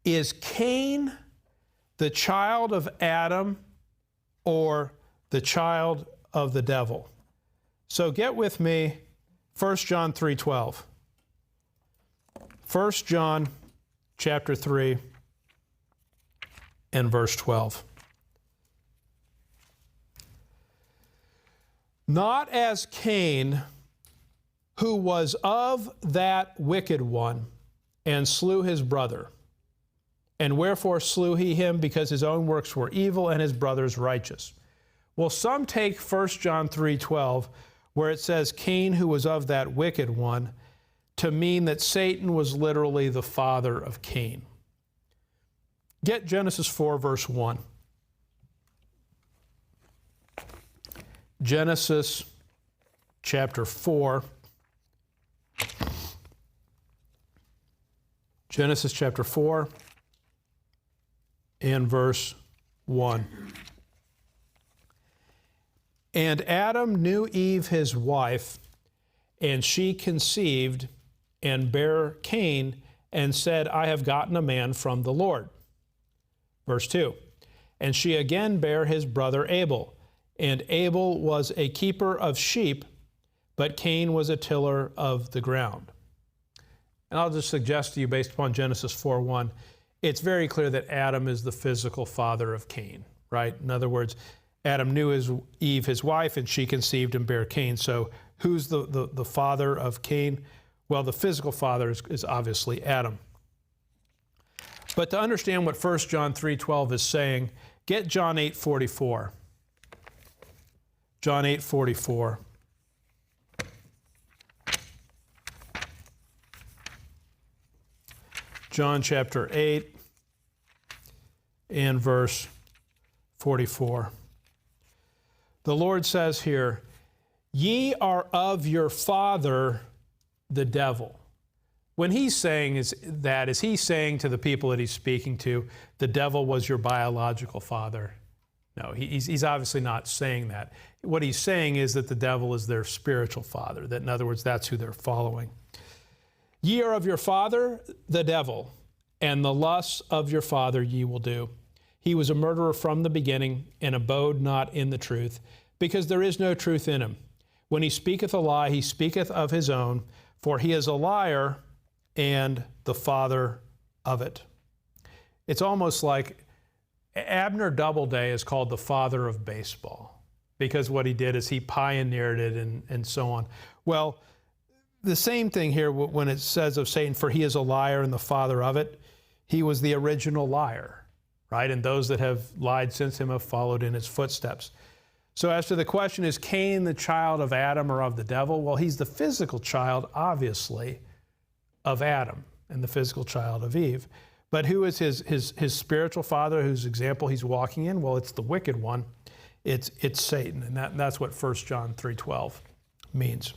Is Cain the child of Adam or the child of the devil? So get with me, 1 John 3:12. 1 John chapter 3 and verse 12. Not as Cain, who was of that wicked one, and slew his brother. And wherefore slew he him? Because his own works were evil and his brother's righteous. Well, some take 1 John 3:12, where it says Cain, who was of that wicked one, to mean that Satan was literally the father of Cain. Get Genesis 4, verse 1. Genesis chapter 4. Genesis chapter 4 and verse 1. And Adam knew Eve his wife, and she conceived and bare Cain, and said, I have gotten a man from the Lord. Verse 2. And she again bare his brother Abel. And Abel was a keeper of sheep, but Cain was a tiller of the ground. And I'll just suggest to you, based upon Genesis 4:1, it's very clear that Adam is the physical father of Cain, right? In other words, Adam knew Eve, his wife, and she conceived and bare Cain. So who's the father of Cain? Well, the physical father is obviously Adam. But to understand what 1 John 3:12 is saying, get John 8:44. John 8:44. John chapter 8 and verse 44. The Lord says here, ye are of your father, the devil. When he's saying is he saying to the people that he's speaking to, the devil was your biological father? No, he's obviously not saying that. What he's saying is that the devil is their spiritual father, that in other words, that's who they're following. Ye are of your father, the devil, and the lusts of your father ye will do. He was a murderer from the beginning, and abode not in the truth, because there is no truth in him. When he speaketh a lie, he speaketh of his own, for he is a liar and the father of it. It's almost like Abner Doubleday is called the father of baseball, because what he did is he pioneered it and so on. Well, the same thing here when it says of Satan, for he is a liar and the father of it. He was the original liar, right? And those that have lied since him have followed in his footsteps. So as to the question, is Cain the child of Adam or of the devil? Well, he's the physical child, obviously, of Adam and the physical child of Eve. But who is his spiritual father, whose example he's walking in? Well, it's the wicked one. It's Satan. And that's what 1 John 3:12 means.